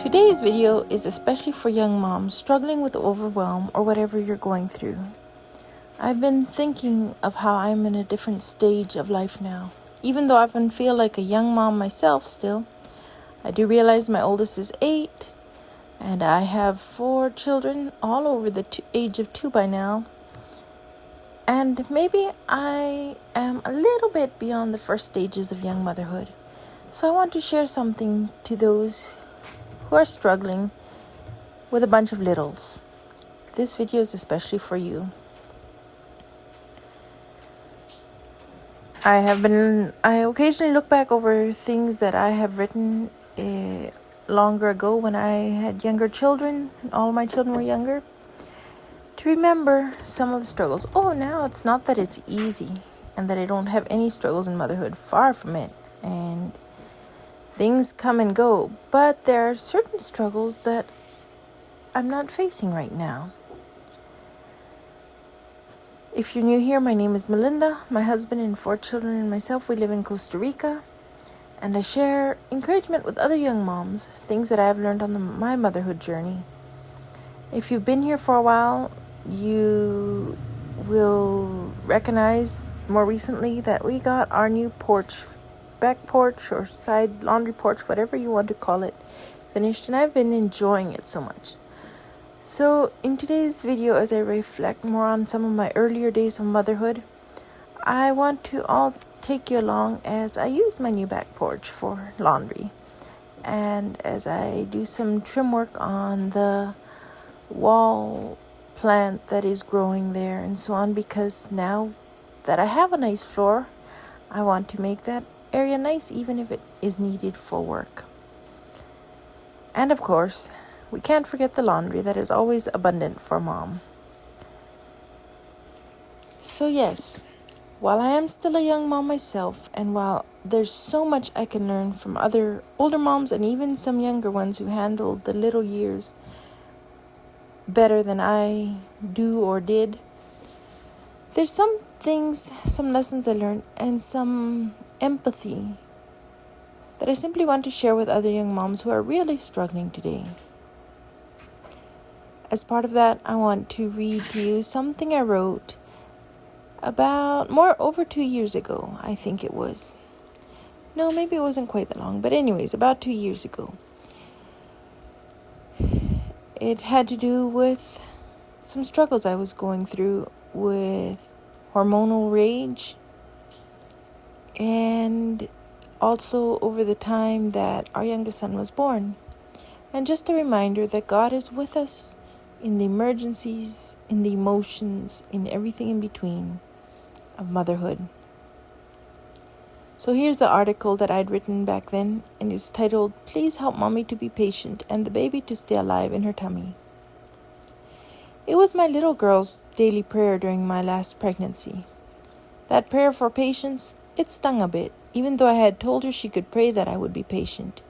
Today's video is especially for young moms struggling with overwhelm or whatever you're going through. I've been thinking of how I'm in a different stage of life now. Even though I often feel like a young mom myself still, I do realize my oldest is 8 and I have 4 children all over the age of 2 by now. And maybe I am a little bit beyond the first stages of young motherhood. So I want to share something to those who are struggling with a bunch of littles. This video is especially for you. I occasionally look back over things that I have written longer ago when I had younger children. All my children were younger. To remember some of the struggles. Now it's not that it's easy and that I don't have any struggles in motherhood. Far from it. And things come and go. But there are certain struggles that I'm not facing right now. If you're new here, my name is Melinda. My husband and 4 children and myself, we live in Costa Rica. And I share encouragement with other young moms, things that I have learned on my motherhood journey. If you've been here for a while, you will recognize more recently that we got our new porch, back porch or side laundry porch, whatever you want to call it, finished. And I've been enjoying it so much. So in today's video, as I reflect more on some of my earlier days of motherhood, I want to all take you along as I use my new back porch for laundry. And as I do some trim work on the wall plant that is growing there and so on, because now that I have a nice floor, I want to make that area nice even if it is needed for work. And of course, we can't forget the laundry that is always abundant for mom. So yes, while I am still a young mom myself, and while there's so much I can learn from other older moms and even some younger ones who handled the little years better than I do or did, there's some things, some lessons I learned, and some empathy that I simply want to share with other young moms who are really struggling today. As part of that, I want to read to you something I wrote about over 2 years ago, I think it was. No, maybe it wasn't quite that long, but anyways, about 2 years ago. It had to do with some struggles I was going through with hormonal rage, and also over the time that our youngest son was born. And just a reminder that God is with us in the emergencies, in the emotions, in everything in between of motherhood. So here's the article that I'd written back then, and it's titled, "Please Help Mommy to Be Patient and the Baby to Stay Alive in Her Tummy." It was my little girl's daily prayer during my last pregnancy. That prayer for patience, it stung a bit, even though I had told her she could pray that I would be patient.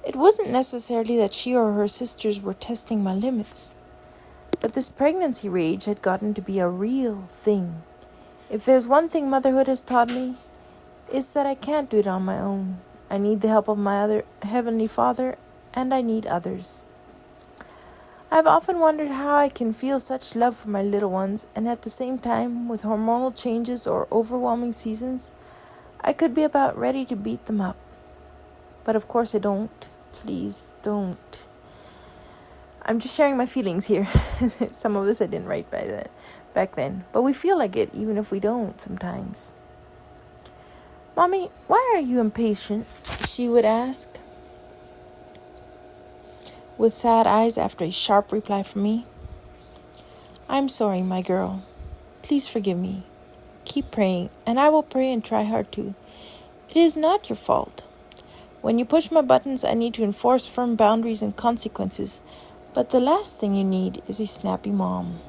It wasn't necessarily that she or her sisters were testing my limits, but this pregnancy rage had gotten to be a real thing. If there's one thing motherhood has taught me, it's that I can't do it on my own. I need the help of my other Heavenly Father, and I need others. I've often wondered how I can feel such love for my little ones, and at the same time, with hormonal changes or overwhelming seasons, I could be about ready to beat them up. But of course I don't. Please don't. I'm just sharing my feelings here. Some of this I didn't write back then. But we feel like it even if we don't sometimes. "Mommy, why are you impatient?" she would ask, with sad eyes after a sharp reply from me. "I'm sorry, my girl. Please forgive me. Keep praying, and I will pray and try hard too. It is not your fault. When you push my buttons, I need to enforce firm boundaries and consequences, but the last thing you need is a snappy mom."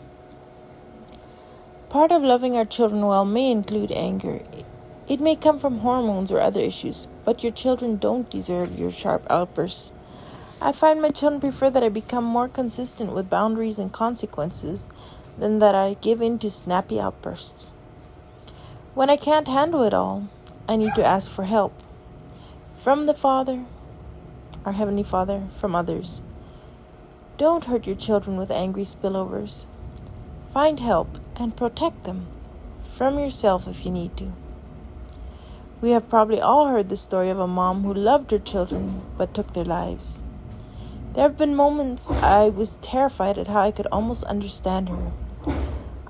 Part of loving our children well may include anger. It may come from hormones or other issues, but your children don't deserve your sharp outbursts. I find my children prefer that I become more consistent with boundaries and consequences than that I give in to snappy outbursts. When I can't handle it all, I need to ask for help. From the Father, our Heavenly Father, from others. Don't hurt your children with angry spillovers. Find help and protect them from yourself if you need to. We have probably all heard the story of a mom who loved her children but took their lives. There have been moments I was terrified at how I could almost understand her.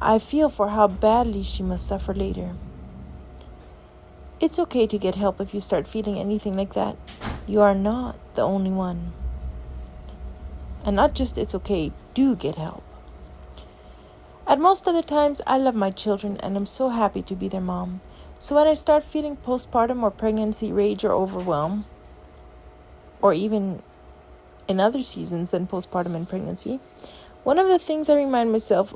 I feel for how badly she must suffer later. It's okay to get help if you start feeling anything like that. You are not the only one. And not just it's okay, do get help. At most other times, I love my children and I'm so happy to be their mom. So when I start feeling postpartum or pregnancy rage or overwhelm, or even in other seasons than postpartum and pregnancy, one of the things I remind myself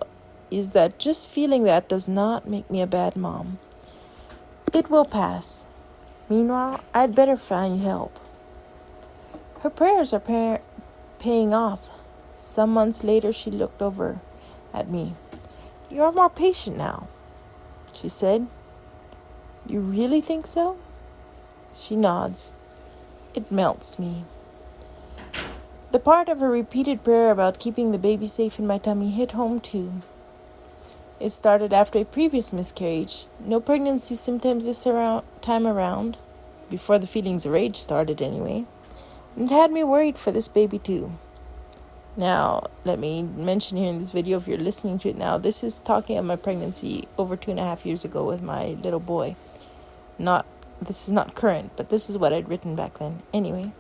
is that just feeling that does not make me a bad mom. It will pass. Meanwhile, I'd better find help. Her prayers are paying off. Some months later, she looked over at me. "You are more patient now," she said. "You really think so?" She nods. It melts me. The part of her repeated prayer about keeping the baby safe in my tummy hit home too. It started after a previous miscarriage. No pregnancy symptoms this time around, before the feelings of rage started anyway. And it had me worried for this baby too. Now, let me mention here in this video, if you're listening to it now, this is talking of my pregnancy over 2.5 years ago with my little boy. This is not current, but this is what I'd written back then. Anyway,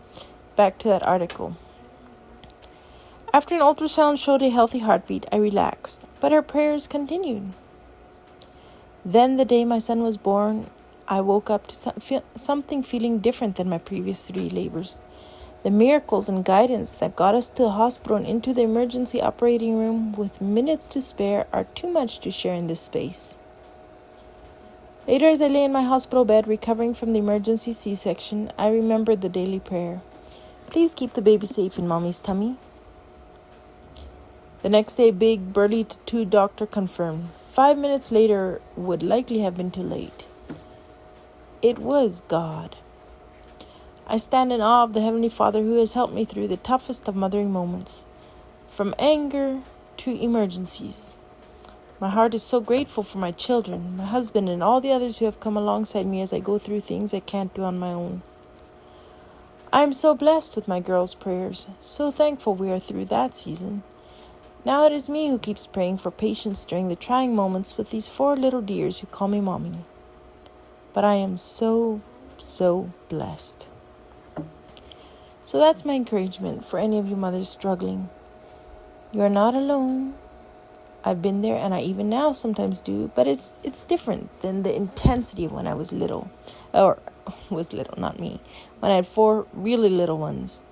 back to that article. After an ultrasound showed a healthy heartbeat, I relaxed, but her prayers continued. Then, the day my son was born, I woke up to something feeling different than my previous 3 labors. The miracles and guidance that got us to the hospital and into the emergency operating room with minutes to spare are too much to share in this space. Later, as I lay in my hospital bed recovering from the emergency C-section, I remembered the daily prayer. "Please keep the baby safe in mommy's tummy." The next day, big, burly tattooed doctor confirmed. 5 minutes later would likely have been too late. It was God. I stand in awe of the Heavenly Father who has helped me through the toughest of mothering moments, from anger to emergencies. My heart is so grateful for my children, my husband, and all the others who have come alongside me as I go through things I can't do on my own. I am so blessed with my girls' prayers, so thankful we are through that season. Now it is me who keeps praying for patience during the trying moments with these 4 little dears who call me mommy. But I am so blessed. So that's my encouragement for any of you mothers struggling. You are not alone. I've been there, and I even now sometimes do, but it's different than the intensity of when I was little. Or was little, not me. When I had 4 really little ones.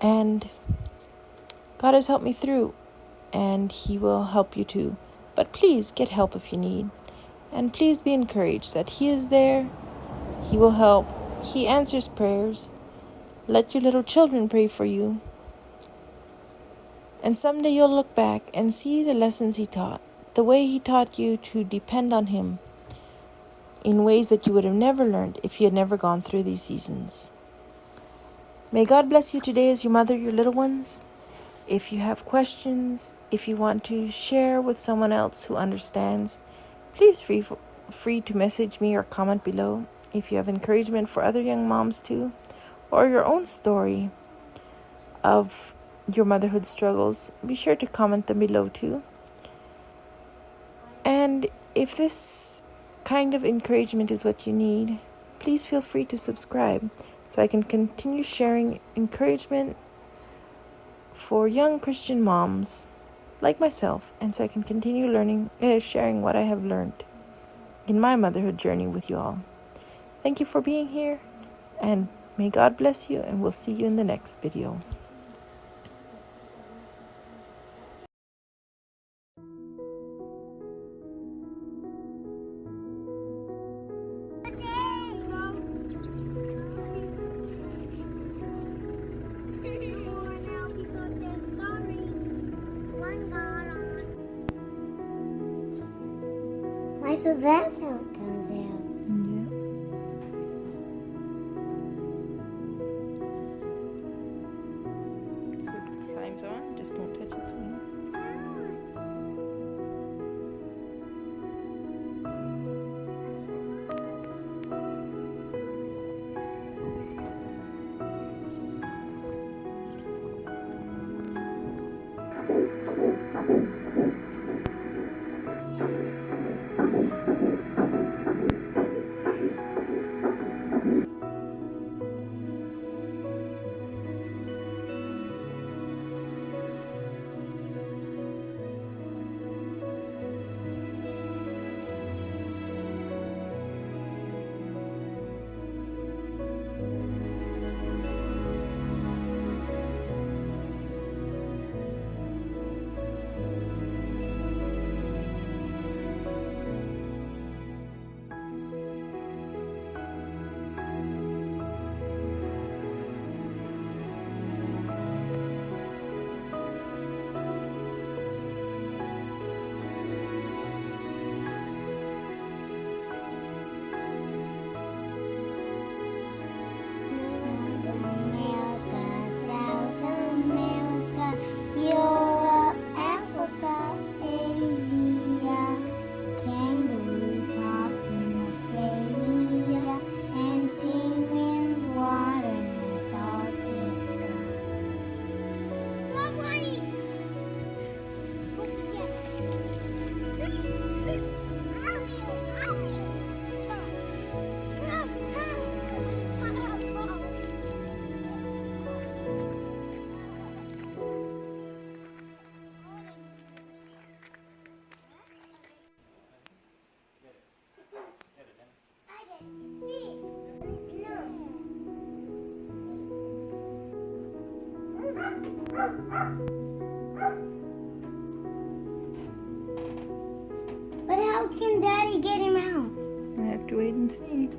And God has helped me through, and He will help you too. But please get help if you need. And please be encouraged that He is there. He will help. He answers prayers. Let your little children pray for you. And someday you'll look back and see the lessons He taught, the way He taught you to depend on Him in ways that you would have never learned if you had never gone through these seasons. May God bless you today as you mother your little ones. If you have questions, if you want to share with someone else who understands, please feel free to message me or comment below. If you have encouragement for other young moms too, or your own story of your motherhood struggles, be sure to comment them below too. And if this kind of encouragement is what you need, please feel free to subscribe so I can continue sharing encouragement for young Christian moms like myself, and so I can continue sharing what I have learned in my motherhood journey with you all. Thank you for being here, and may God bless you, and we'll see you in the next video. So that's how it comes out. Yeah. climbs on, just don't touch its wings. But how can Daddy get him out? I have to wait and see.